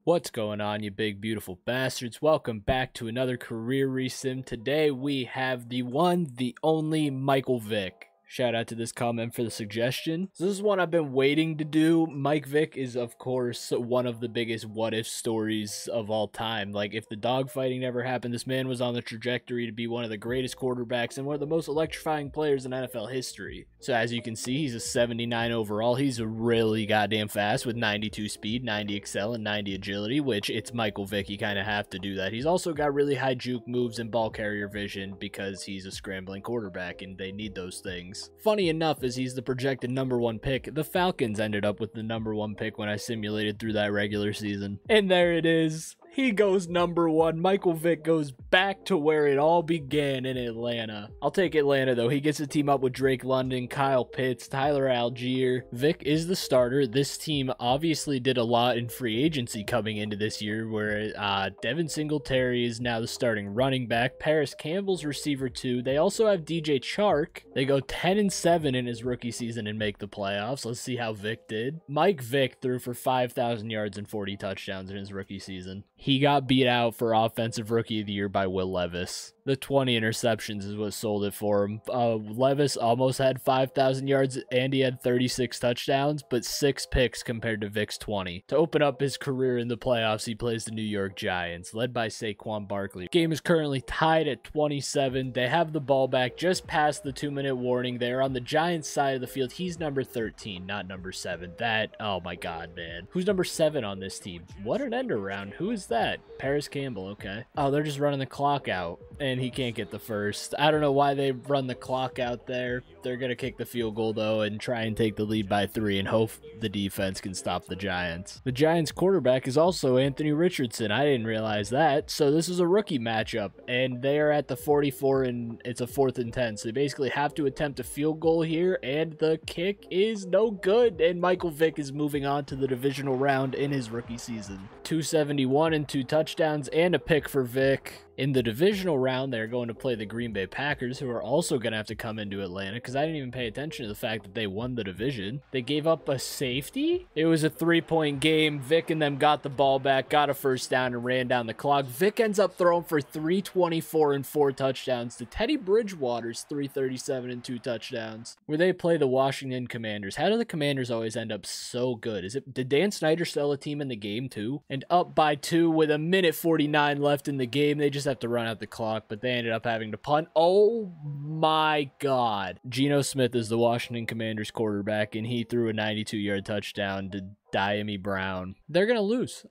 What's going on, you big beautiful bastards? Welcome back to another career resim. Today we have the one, the only Michael Vick. Shout out to this comment for the suggestion. So this is one I've been waiting to do. Mike Vick is, of course, one of the biggest what-if stories of all time. Like, if the dogfighting never happened, this man was on the trajectory to be one of the greatest quarterbacks and one of the most electrifying players in NFL history. So as you can see, he's a 79 overall. He's really goddamn fast with 92 speed, 90 excel, and 90 agility, which it's Michael Vick. You kind of have to do that. He's also got really high juke moves and ball carrier vision because he's a scrambling quarterback and they need those things. Funny enough, as he's the projected #1 pick, the Falcons ended up with the #1 pick when I simulated through that regular season. And there it is. He goes #1. Michael Vick goes back to where it all began in Atlanta. I'll take Atlanta, though. He gets to team up with Drake London, Kyle Pitts, Tyler Algier. Vick is the starter. This team obviously did a lot in free agency coming into this year, where Devin Singletary is now the starting running back. Paris Campbell's receiver 2. They also have DJ Chark. They go 10-7 in his rookie season and make the playoffs. Let's see how Vick did. Mike Vick threw for 5,000 yards and 40 touchdowns in his rookie season. He got beat out for Offensive Rookie of the Year by Will Levis. The 20 interceptions is what sold it for him. Levis almost had 5,000 yards and he had 36 touchdowns, but 6 picks compared to Vick's 20. To open up his career in the playoffs, he plays the New York Giants, led by Saquon Barkley. Game is currently tied at 27. They have the ball back just past the 2-minute warning. They're on the Giants side of the field. He's number 13, not number 7. Oh my God, man. Who's number 7 on this team? What an end around. Who is that? Paris Campbell, okay. Oh, they're just running the clock out, and he can't get the first. I don't know why they run the clock out there. They're going to kick the field goal, though, and try and take the lead by 3 and hope the defense can stop the Giants. The Giants quarterback is also Anthony Richardson. I didn't realize that. So this is a rookie matchup, and they are at the 44, and it's a 4th and 10. So they basically have to attempt a field goal here, and the kick is no good, and Michael Vick is moving on to the divisional round in his rookie season. 271 and 2 touchdowns and a pick for Vick. In the divisional round, they're going to play the Green Bay Packers, who are also going to have to come into Atlanta, because I didn't even pay attention to the fact that they won the division. They gave up a safety? It was a 3-point game. Vick and them got the ball back, got a first down, and ran down the clock. Vick ends up throwing for 324 and 4 touchdowns to Teddy Bridgewater's 337 and 2 touchdowns, where they play the Washington Commanders. How do the Commanders always end up so good? Did Dan Snyder sell a team in the game, too? And up by 2 with a minute 49 left in the game. They just have to run out the clock, but they ended up having to punt. Oh my God. Geno Smith is the Washington Commanders quarterback, and he threw a 92-yard touchdown to Diami Brown. They're gonna lose.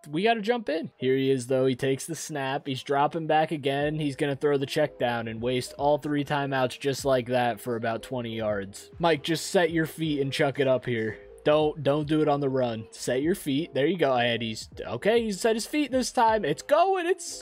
We gotta jump in. Here he is, though. He takes the snap. He's dropping back again. He's gonna throw the check down and waste all 3 timeouts just like that for about 20 yards. Mike, just set your feet and chuck it up here. Don't do it on the run. Set your feet. There you go. And he's set his feet this time. It's going. It's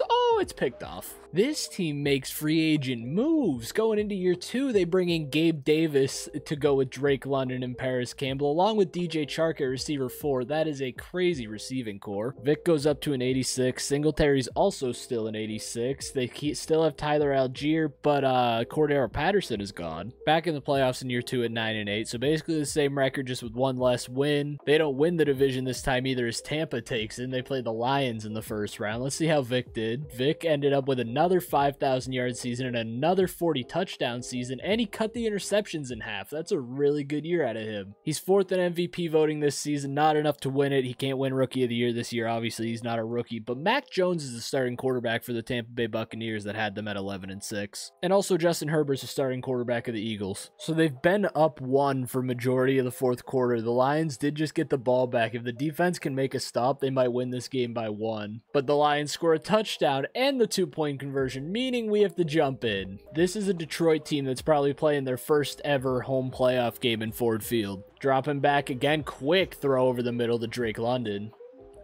picked off. This team makes free agent moves. Going into year 2, they bring in Gabe Davis to go with Drake London and Paris Campbell, along with DJ Chark at receiver 4. That is a crazy receiving core. Vick goes up to an 86. Singletary's also still an 86. They still have Tyler Algier, but Cordero Patterson is gone. Back in the playoffs in year 2 at 9-8. So basically the same record, just with 1 less win. They don't win the division this time either, as Tampa takes in. They play the Lions in the first round. Let's see how Vick did. Vick ended up with another 5,000 yard season and another 40 touchdown season, and he cut the interceptions in half. That's a really good year out of him. He's 4th in MVP voting this season, not enough to win it. He can't win Rookie of the Year this year. Obviously, he's not a rookie, but Mac Jones is the starting quarterback for the Tampa Bay Buccaneers that had them at 11-6. And also Justin Herbert's the starting quarterback of the Eagles. So they've been up 1 for majority of the 4th quarter. The Lions did just get the ball back. If the defense can make a stop, they might win this game by 1. But the Lions score a touchdown and the 2-point conversion, meaning we have to jump in. This is a Detroit team that's probably playing their first ever home playoff game in Ford Field. Dropping back again, quick throw over the middle to Drake London.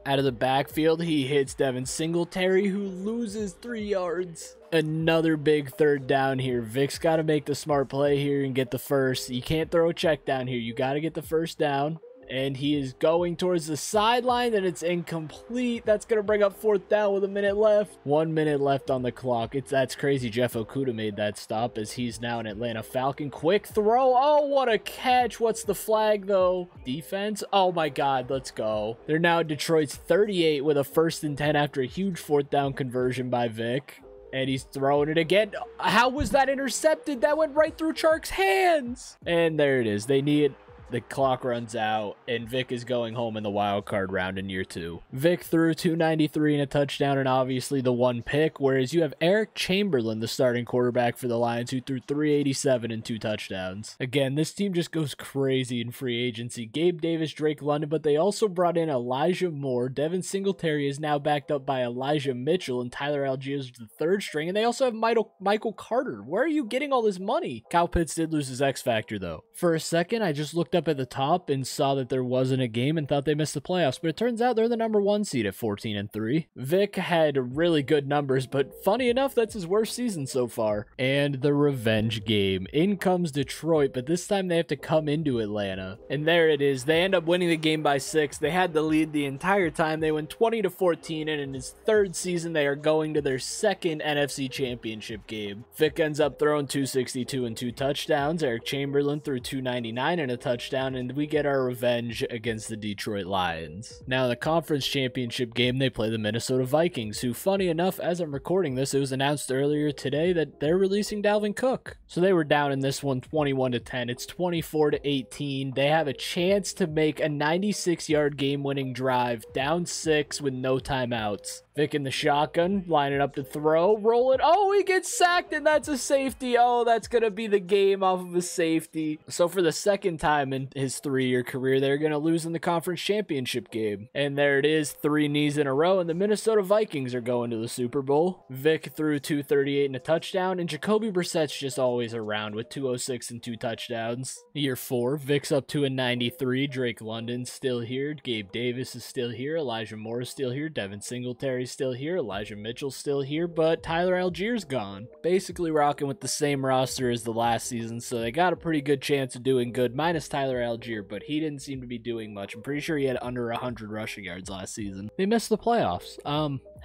Out of the backfield, he hits Devin Singletary, who loses 3 yards. Another big 3rd down here. Vick's got to make the smart play here and get the first. You can't throw a check down here. You got to get the first down. And he is going towards the sideline, and it's incomplete. That's going to bring up 4th down with a minute left. 1 minute left on the clock. That's crazy. Jeff Okuda made that stop as he's now an Atlanta Falcon. Quick throw. Oh, what a catch. What's the flag, though? Defense? Oh, my God. Let's go. They're now at Detroit's 38 with a 1st and 10 after a huge 4th down conversion by Vick. And he's throwing it again. How was that intercepted? That went right through Chark's hands. And there it is. They need... The clock runs out, and Vick is going home in the wild card round in year 2. Vick threw 293 and a touchdown, and obviously the 1 pick, whereas you have Eric Chamberlain, the starting quarterback for the Lions, who threw 387 and 2 touchdowns. Again, this team just goes crazy in free agency. Gabe Davis, Drake London, but they also brought in Elijah Moore. Devin Singletary is now backed up by Elijah Mitchell, and Tyler Algiers the 3rd string, and they also have Michael Carter. Where are you getting all this money? Kyle Pitts did lose his X Factor, though. For a second, I just looked up at the top and saw that there wasn't a game and thought they missed the playoffs, but it turns out they're the number 1 seed at 14-3. Vick had really good numbers, but funny enough, that's his worst season so far. And the revenge game. In comes Detroit, but this time they have to come into Atlanta. And there it is. They end up winning the game by 6. They had the lead the entire time. They win 20-14, and in his 3rd season, they are going to their 2nd NFC Championship game. Vick ends up throwing 262 and 2 touchdowns. Eric Chamberlain threw 299 and a touchdown, and we get our revenge against the Detroit Lions. Now in the conference championship game, they play the Minnesota Vikings, who, funny enough, as I'm recording this, it was announced earlier today that they're releasing Dalvin Cook. So they were down in this one 21-10. It's 24-18. They have a chance to make a 96-yard game-winning drive, down 6 with no timeouts. Vick in the shotgun, line it up to throw, roll it. Oh, he gets sacked, and that's a safety. Oh, that's going to be the game off of a safety. So for the 2nd time in his 3-year career, they're going to lose in the conference championship game. And there it is, 3 knees in a row, and the Minnesota Vikings are going to the Super Bowl. Vick threw 238 and a touchdown, and Jacoby Brissett's just always around with 206 and 2 touchdowns. Year 4, Vick's up to a 93. Drake London's still here. Gabe Davis is still here. Elijah Moore is still here. Devin Singletary still here. Elijah Mitchell's still here, but Tyler Algiers gone. Basically rocking with the same roster as the last season, so they got a pretty good chance of doing good, minus Tyler Algier, but he didn't seem to be doing much. I'm pretty sure he had under 100 rushing yards last season. They missed the playoffs.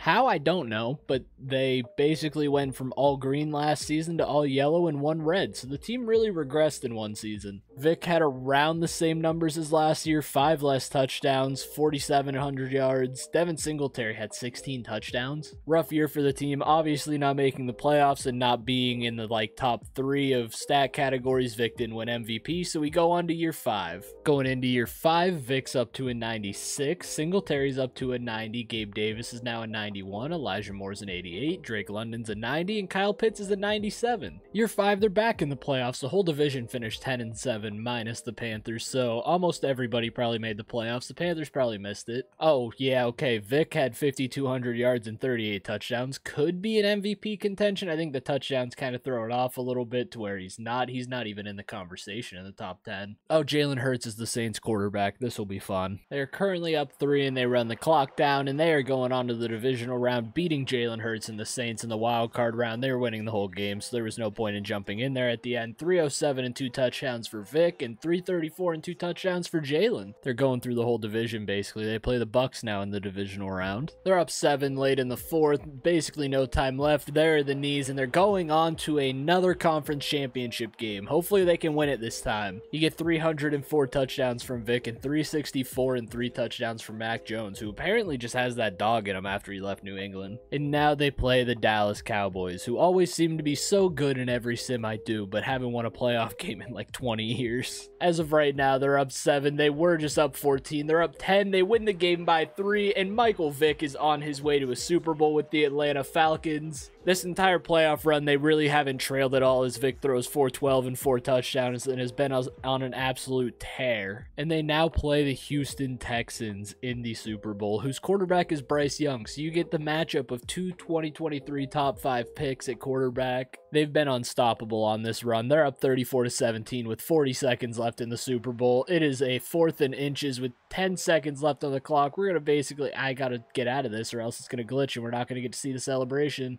How, I don't know, but they basically went from all green last season to all yellow and 1 red, so the team really regressed in 1 season. Vick had around the same numbers as last year, 5 less touchdowns, 4,700 yards. Devin Singletary had 16 touchdowns. Rough year for the team, obviously not making the playoffs and not being in the top 3 of stat categories. Vick didn't win MVP, so we go on to year 5. Going into year 5, Vick's up to a 96, Singletary's up to a 90, Gabe Davis is now a 91, Elijah Moore's an 88, Drake London's a 90, and Kyle Pitts is a 97. Year 5, they're back in the playoffs. The whole division finished 10-7 minus the Panthers, so almost everybody probably made the playoffs. The Panthers probably missed it. Oh, yeah, okay, Vick had 5,200 yards and 38 touchdowns. Could be an MVP contention. I think the touchdowns kind of throw it off a little bit to where he's not even in the conversation in the top 10. Oh, Jalen Hurts is the Saints quarterback. This will be fun. They're currently up 3 and they run the clock down, and they are going on to the divisional round, beating Jalen Hurts and the Saints in the wild card round. They were winning the whole game, so there was no point in jumping in there at the end. 307 and 2 touchdowns for Vick, and 334 and 2 touchdowns for Jalen. They're going through the whole division, basically. They play the Bucks now in the divisional round. They're up 7 late in the 4th. Basically no time left. There are the knees, and they're going on to another conference championship game. Hopefully they can win it this time. You get 304 touchdowns from Vick and 364 and 3 touchdowns from Mac Jones, who apparently just has that dog in him after he left New England. And now they play the Dallas Cowboys, who always seem to be so good in every sim I do, but haven't won a playoff game in like 20 years. As of right now, they're up 7. They were just up 14. They're up 10. They win the game by 3, and Michael Vick is on his way to a Super Bowl with the Atlanta Falcons. This entire playoff run, they really haven't trailed at all, as Vick throws 412 and 4 touchdowns and has been on an absolute tear. And they now play the Houston Texans in the Super Bowl, whose quarterback is Bryce Young. So you get the matchup of 2 2023 top 5 picks at quarterback. They've been unstoppable on this run. They're up 34-17 with 40 seconds left in the Super Bowl. It is a 4th and inches with 10 seconds left on the clock. We're going to basically, I got to get out of this or else it's going to glitch and we're not going to get to see the celebration.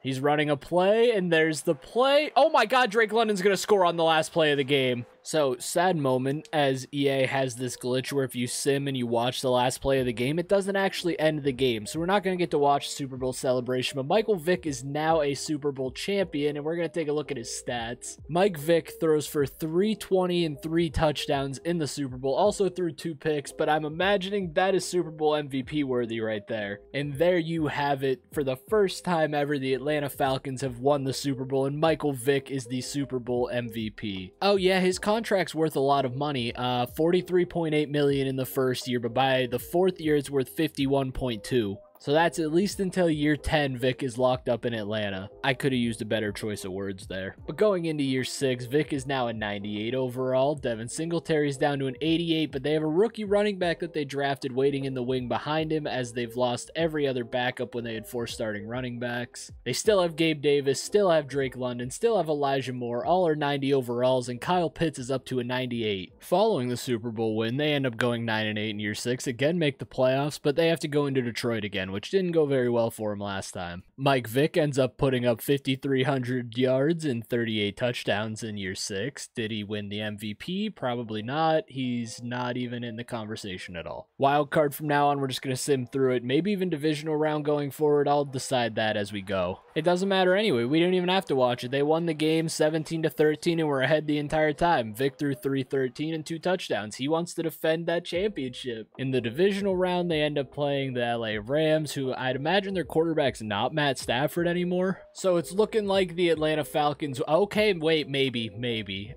He's running a play, and there's the play. Oh my god, Drake London's going to score on the last play of the game. So, sad moment, as EA has this glitch where if you sim and you watch the last play of the game, it doesn't actually end the game. So we're not going to get to watch Super Bowl celebration, but Michael Vick is now a Super Bowl champion, and we're going to take a look at his stats. Mike Vick throws for 320 and 3 touchdowns in the Super Bowl, also threw 2 picks, but I'm imagining that is Super Bowl MVP worthy right there. And there you have it. For the first time ever, the Atlanta Falcons have won the Super Bowl, and Michael Vick is the Super Bowl MVP. Oh yeah, his contract's worth a lot of money, $43.8 million in the first year, but by the 4th year it's worth $51.2. So that's at least until year 10, Vick is locked up in Atlanta. I could have used a better choice of words there. But going into year 6, Vick is now a 98 overall. Devin Singletary's down to an 88, but they have a rookie running back that they drafted waiting in the wing behind him, as they've lost every other backup when they had 4 starting running backs. They still have Gabe Davis, still have Drake London, still have Elijah Moore, all are 90 overalls, and Kyle Pitts is up to a 98. Following the Super Bowl win, they end up going 9-8 in year 6, again make the playoffs, but they have to go into Detroit again, which didn't go very well for him last time. Mike Vick ends up putting up 5,300 yards and 38 touchdowns in year 6. Did he win the MVP? Probably not. He's not even in the conversation at all. Wild card from now on, we're just going to sim through it. Maybe even divisional round going forward. I'll decide that as we go. It doesn't matter anyway. We didn't even have to watch it. They won the game 17-13 and were ahead the entire time. Vick threw 313 and 2 touchdowns. He wants to defend that championship. In the divisional round, they end up playing the LA Rams, who I'd imagine their quarterback's not Matt Stafford anymore. So it's looking like the Atlanta Falcons. Okay, wait, maybe.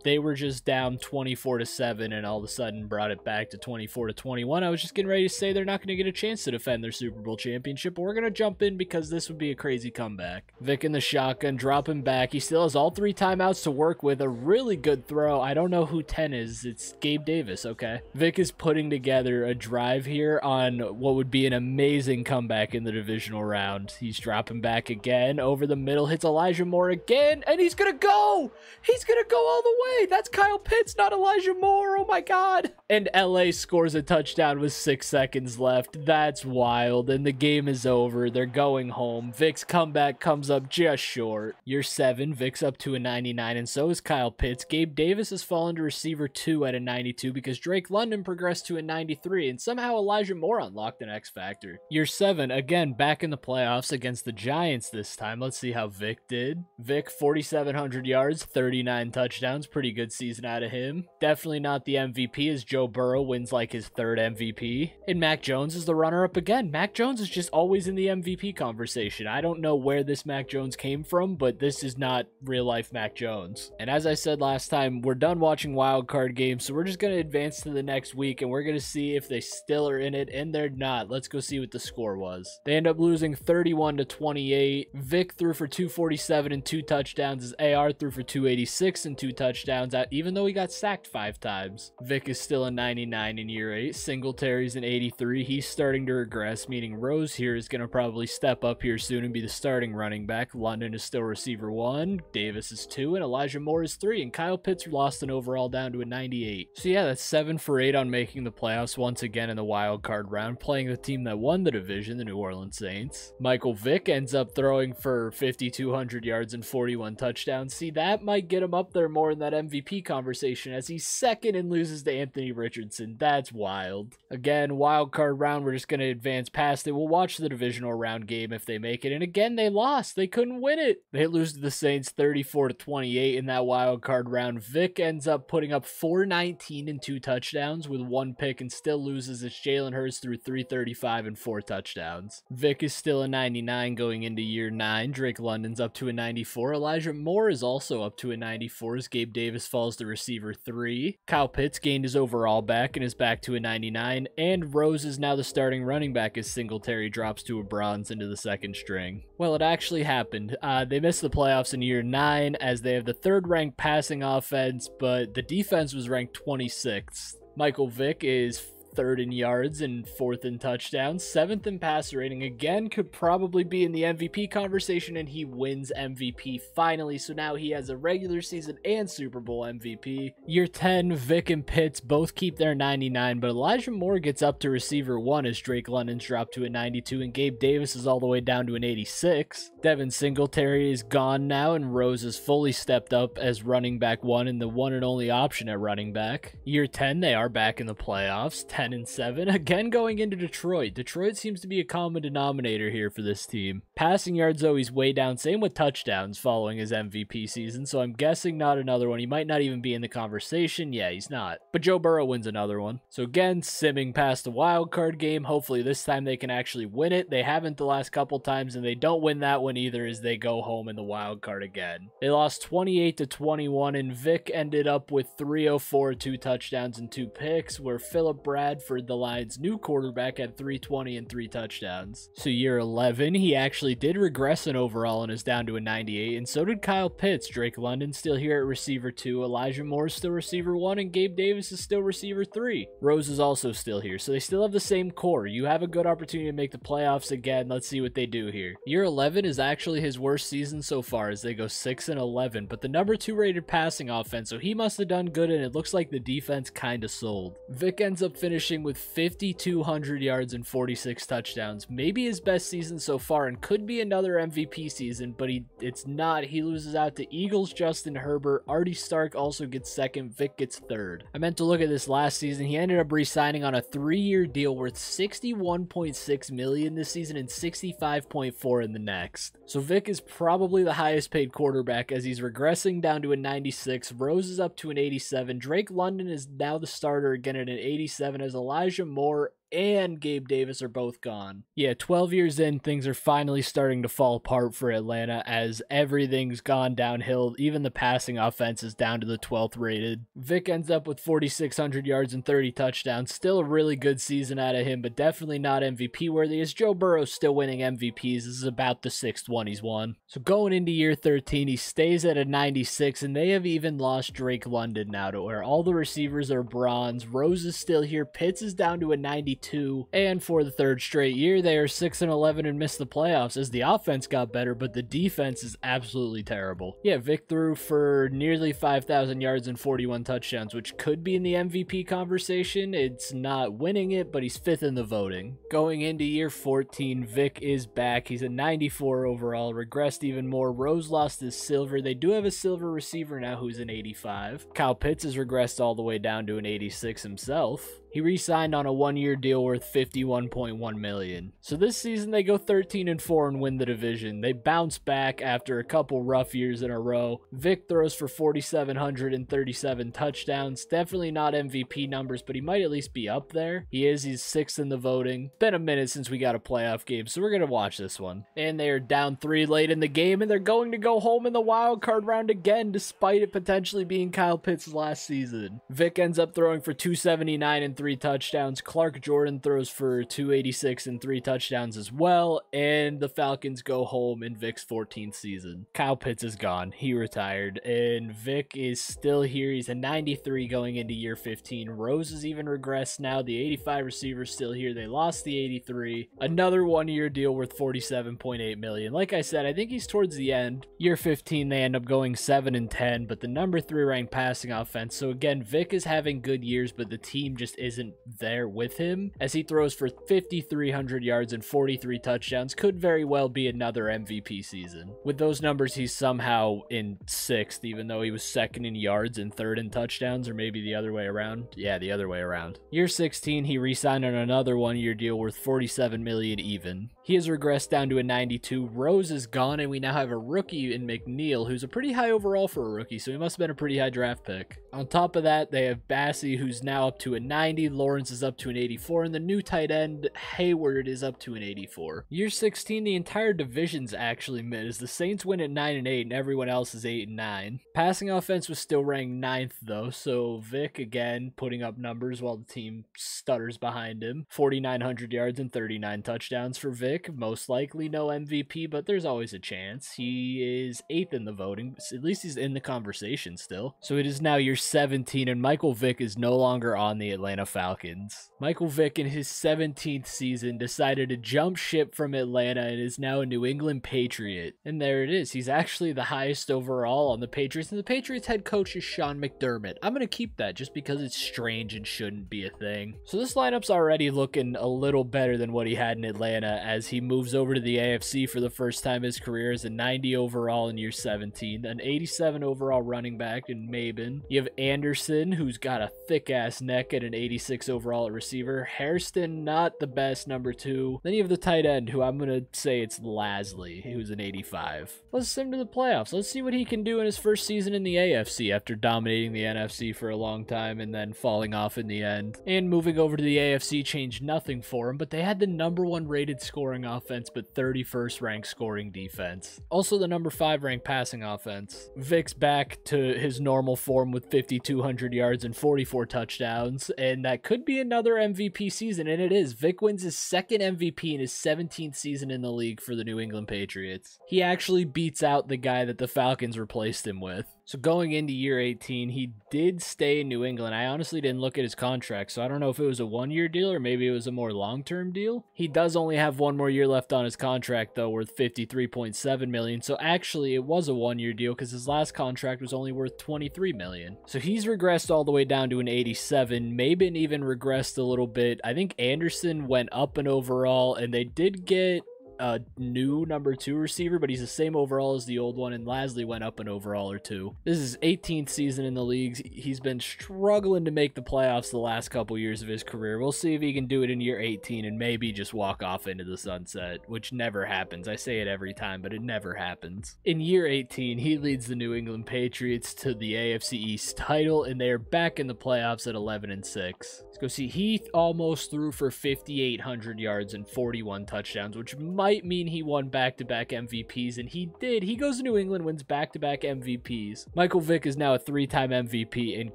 They were just down 24-7 and all of a sudden brought it back to 24-21. I was just getting ready to say they're not going to get a chance to defend their Super Bowl championship, but we're going to jump in because this would be a crazy comeback. Vick in the shotgun, dropping back. He still has all 3 timeouts to work with. A really good throw. I don't know who 10 is. It's Gabe Davis, okay. Vick is putting together a drive here on what would be an amazing comeback in the divisional round. He's dropping back again. Over the middle, hits Elijah Moore again, and he's going to go! He's going to go all the way! That's Kyle Pitts, not Elijah Moore. Oh my god. And LA scores a touchdown with 6 seconds left. That's wild. And the game is over. They're going home. Vick's comeback comes up just short. Year 7, Vick's up to a 99, and so is Kyle Pitts. Gabe Davis has fallen to receiver 2 at a 92 because Drake London progressed to a 93, and somehow Elijah Moore unlocked an X Factor. Year 7, again, back in the playoffs against the Giants this time. Let's see how Vick did. Vick, 4,700 yards, 39 touchdowns. Pretty good season out of him. Definitely not the MVP, as Joe Burrow wins like his 3rd MVP. And Mac Jones is the runner-up again. Mac Jones is just always in the MVP conversation. I don't know where this Mac Jones came from, but this is not real-life Mac Jones. And as I said last time, we're done watching wildcard games, so we're just going to advance to the next week, and we're going to see if they still are in it, and they're not. Let's go see what the score was. They end up losing 31-28. Vick threw for 247 and 2 touchdowns, as AR threw for 286 and 2 touchdowns. Out, even though he got sacked 5 times. Vick is still a 99 in year 8. Singletary's an 83. He's starting to regress, meaning Rose here is going to probably step up here soon and be the starting running back. London is still receiver 1. Davis is 2. And Elijah Moore is 3. And Kyle Pitts lost an overall down to a 98. So yeah, that's 7 for 8 on making the playoffs once again in the wild card round, playing the team that won the division, the New Orleans Saints. Michael Vick ends up throwing for 5,200 yards and 41 touchdowns. See, that might get him up there more in that MVP conversation, as he's 2nd and loses to Anthony Richardson. That's wild. Again, wild card round, we're just going to advance past it. We'll watch the divisional round game if they make it. And again, they lost. They couldn't win it. They lose to the Saints 34-28 in that wild card round. Vick ends up putting up 419 and 2 touchdowns with 1 pick and still loses as Jalen Hurts threw 335 and 4 touchdowns. Vick is still a 99 going into year 9. Drake London's up to a 94. Elijah Moore is also up to a 94 as Gabe Davis falls to receiver 3. Kyle Pitts gained his overall back and is back to a 99. And Rose is now the starting running back as Singletary drops to a bronze into the 2nd string. Well, it actually happened. They missed the playoffs in year 9 as they have the 3rd ranked passing offense, but the defense was ranked 26th. Michael Vick is 3rd in yards and 4th in touchdowns, 7th in passer rating. Again, could probably be in the MVP conversation, and he wins MVP finally. So now he has a regular season and Super Bowl MVP. Year 10, Vick and Pitts both keep their 99, but Elijah Moore gets up to receiver 1 as Drake London's dropped to a 92, and Gabe Davis is all the way down to an 86. Devin Singletary is gone now, and Rose has fully stepped up as running back 1 and the one and only option at running back. Year 10, they are back in the playoffs, 10-7, again going into Detroit. Detroit seems to be a common denominator here for this team. Passing yards, though, he's way down, same with touchdowns following his MVP season, so I'm guessing not another one. He might not even be in the conversation. Yeah, he's not. But Joe Burrow wins another one. So again, simming past the wild card game. Hopefully this time they can actually win it. They haven't the last couple times, and they don't win that one either as they go home in the wild card again. They lost 28-21, and Vick ended up with 304, 2 touchdowns and 2 picks, where Philip Bradford, the Lions' new quarterback, had 320 and 3 touchdowns. So year 11, he actually did regress in overall and is down to a 98, and so did Kyle Pitts. Drake London still here at receiver 2, Elijah Moore is still receiver 1, and Gabe Davis is still receiver 3. Rose is also still here, so they still have the same core. You have a good opportunity to make the playoffs again. Let's see what they do here. Year 11 is actually his worst season so far as they go 6-11, but the number 2 rated passing offense, so he must have done good, and it looks like the defense kind of sold. Vick ends up finishing with 5,200 yards and 46 touchdowns. Maybe his best season so far, and could be another MVP season, but it's not. He loses out to Eagles Justin Herbert. Artie Stark also gets 2nd. Vick gets 3rd. I meant to look at this last season. He ended up re-signing on a 3-year deal worth $61.6 million this season and $65.4 in the next. So Vick is probably the highest paid quarterback as he's regressing down to a 96. Rose is up to an 87. Drake London is now the starter again at an 87 as Elijah Moore and Gabe Davis are both gone. Yeah, 12 years in, things are finally starting to fall apart for Atlanta as everything's gone downhill. Even the passing offense is down to the 12th rated. Vick ends up with 4,600 yards and 30 touchdowns. Still a really good season out of him, but definitely not MVP worthy as Joe Burrow's still winning MVPs. This is about the 6th one he's won. So going into year 13, he stays at a 96, and they have even lost Drake London now to where all the receivers are bronze. Rose is still here. Pitts is down to a 92. And for the 3rd straight year, they are 6-11 and missed the playoffs as the offense got better, but the defense is absolutely terrible. Yeah, Vick threw for nearly 5,000 yards and 41 touchdowns, which could be in the MVP conversation. It's not winning it, but he's 5th in the voting. Going into year 14, Vick is back. He's a 94 overall, regressed even more. Rose lost his silver. They do have a silver receiver now who's an 85. Kyle Pitts has regressed all the way down to an 86 himself. He re-signed on a 1-year deal worth $51.1 million. So this season they go 13-4 and win the division. They bounce back after a couple rough years in a row. Vick throws for 4,737 touchdowns. Definitely not MVP numbers, but he might at least be up there. He's 6th in the voting. It's been a minute since we got a playoff game, so we're going to watch this one. And they are down 3 late in the game, and they're going to go home in the wild card round again, despite it potentially being Kyle Pitts' last season. Vick ends up throwing for 279 and 3 touchdowns. Clark Jordan throws for 286 and 3 touchdowns as well, and the Falcons go home in Vick's 14th season. Kyle Pitts is gone. He retired, and Vick is still here. He's a 93 going into year 15. Rose has even regressed now. The 85 receiver's still here. They lost the 83. Another 1-year deal worth $47.8 million. Like I said, I think he's towards the end. Year 15, they end up going 7-10, but the number 3 ranked passing offense. So again, Vick is having good years, but the team just isn't there with him as he throws for 5,300 yards and 43 touchdowns. Could very well be another MVP season. With those numbers, he's somehow in 6th, even though he was 2nd in yards and 3rd in touchdowns, or maybe the other way around. Yeah, the other way around. Year 16, he re-signed on another 1-year deal worth $47 million even. He has regressed down to a 92. Rose is gone, and we now have a rookie in McNeil, who's a pretty high overall for a rookie, so he must have been a pretty high draft pick. On top of that, they have Bassey, who's now up to a 90. Lawrence is up to an 84, and the new tight end, Hayward, is up to an 84. Year 16, the entire division's actually mid, as the Saints win at 9-8, and everyone else is 8-9. Passing offense was still ranked 9th, though, so Vick, again, putting up numbers while the team stutters behind him. 4,900 yards and 39 touchdowns for Vick. Most likely no MVP, but there's always a chance. He is 8th in the voting. At least he's in the conversation still. So it is now year 17, and Michael Vick is no longer on the Atlanta Falcons. Michael Vick, in his 17th season, decided to jump ship from Atlanta and is now a New England Patriot. And there it is. He's actually the highest overall on the Patriots, and the Patriots head coach is Sean McDermott. I'm going to keep that just because it's strange and shouldn't be a thing. So this lineup's already looking a little better than what he had in Atlanta as he moves over to the AFC for the first time in his career as a 90 overall in year 17, an 87 overall running back in Maben. You have Anderson, who's got a thick-ass neck at an 86 overall at receiver. Hairston, not the best, number 2. Then you have the tight end, who I'm going to say it's Lasley, who's an 85. Let's send him to the playoffs. Let's see what he can do in his first season in the AFC after dominating the NFC for a long time and then falling off in the end. And moving over to the AFC changed nothing for him, but they had the #1 rated scoring offense but 31st ranked scoring defense. Also the #5 ranked passing offense. Vick's back to his normal form with 5,200 yards and 44 touchdowns, and that could be another MVP season, and it is. Vick wins his second MVP in his 17th season in the league for the New England Patriots. He actually beats out the guy that the Falcons replaced him with. So going into year 18, he did stay in New England. I honestly didn't look at his contract, so I don't know if it was a one-year deal or maybe it was a more long-term deal. He does only have one more year left on his contract, though, worth $53.7 million. So actually, it was a one-year deal because his last contract was only worth $23 million. So he's regressed all the way down to an 87. Maben even regressed a little bit. I think Anderson went up an overall, and they did get a new #2 receiver, but he's the same overall as the old one, and Lasley went up an overall or 2. This is his 18th season in the leagues. He's been struggling to make the playoffs the last couple years of his career. We'll see if he can do it in year 18 and maybe just walk off into the sunset, which never happens. I say it every time, but it never happens. In year 18, he leads the New England Patriots to the AFC East title, and they are back in the playoffs at 11-6. Let's go see. He almost threw for 5,800 yards and 41 touchdowns, which might mean he won back-to-back MVPs, and he did. He goes to New England, wins back-to-back MVPs. Michael Vick is now a 3-time MVP and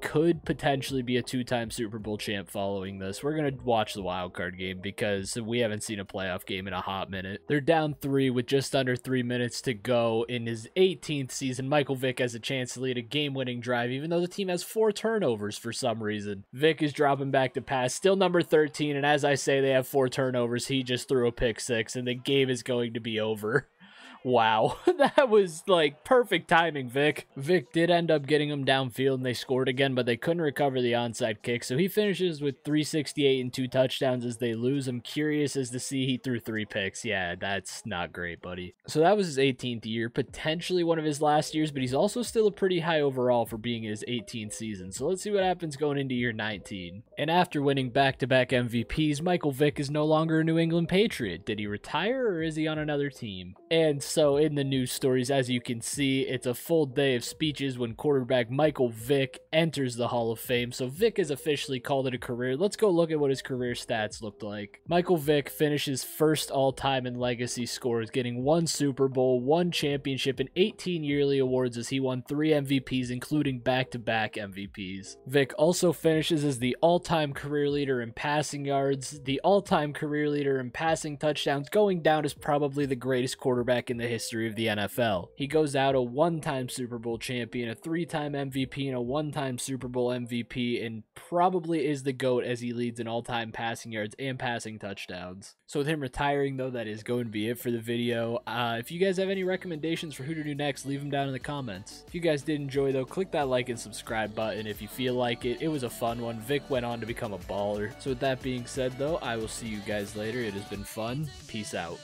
could potentially be a 2-time Super Bowl champ following this. We're going to watch the wildcard game because we haven't seen a playoff game in a hot minute. They're down 3 with just under 3 minutes to go. In his 18th season, Michael Vick has a chance to lead a game-winning drive, even though the team has 4 turnovers for some reason. Vick is dropping back to pass, still number 13, and as I say, they have 4 turnovers. He just threw a pick 6, and the game is going to be over. Wow, that was like perfect timing, Vick. Vick did end up getting him downfield and they scored again, but they couldn't recover the onside kick. So he finishes with 368 and 2 touchdowns as they lose. I'm curious as to see he threw 3 picks. Yeah, that's not great, buddy. So that was his 18th year, potentially one of his last years, but he's also still a pretty high overall for being his 18th season. So let's see what happens going into year 19. And after winning back-to-back MVPs, Michael Vick is no longer a New England Patriot. Did he retire or is he on another team? And so in the news stories, as you can see, it's a full day of speeches when quarterback Michael Vick enters the Hall of Fame. So Vick has officially called it a career. Let's go look at what his career stats looked like. Michael Vick finishes first all-time in legacy scores, getting 1 Super Bowl, 1 championship, and 18 yearly awards as he won 3 MVPs, including back-to-back MVPs. Vick also finishes as the all-time career leader in passing yards, the all-time career leader in passing touchdowns, going down as probably the greatest quarterback in the history of the NFL. He goes out a 1-time Super Bowl champion, a 3-time MVP, and a 1-time Super Bowl MVP, and probably is the GOAT as he leads in all-time passing yards and passing touchdowns. So with him retiring, though, that is going to be it for the video. If you guys have any recommendations for who to do next, leave them down in the comments. If you guys did enjoy, though, click that like and subscribe button if you feel like it. It was a fun one. Vick went on to become a baller. So with that being said, though, I will see you guys later. It has been fun. Peace out.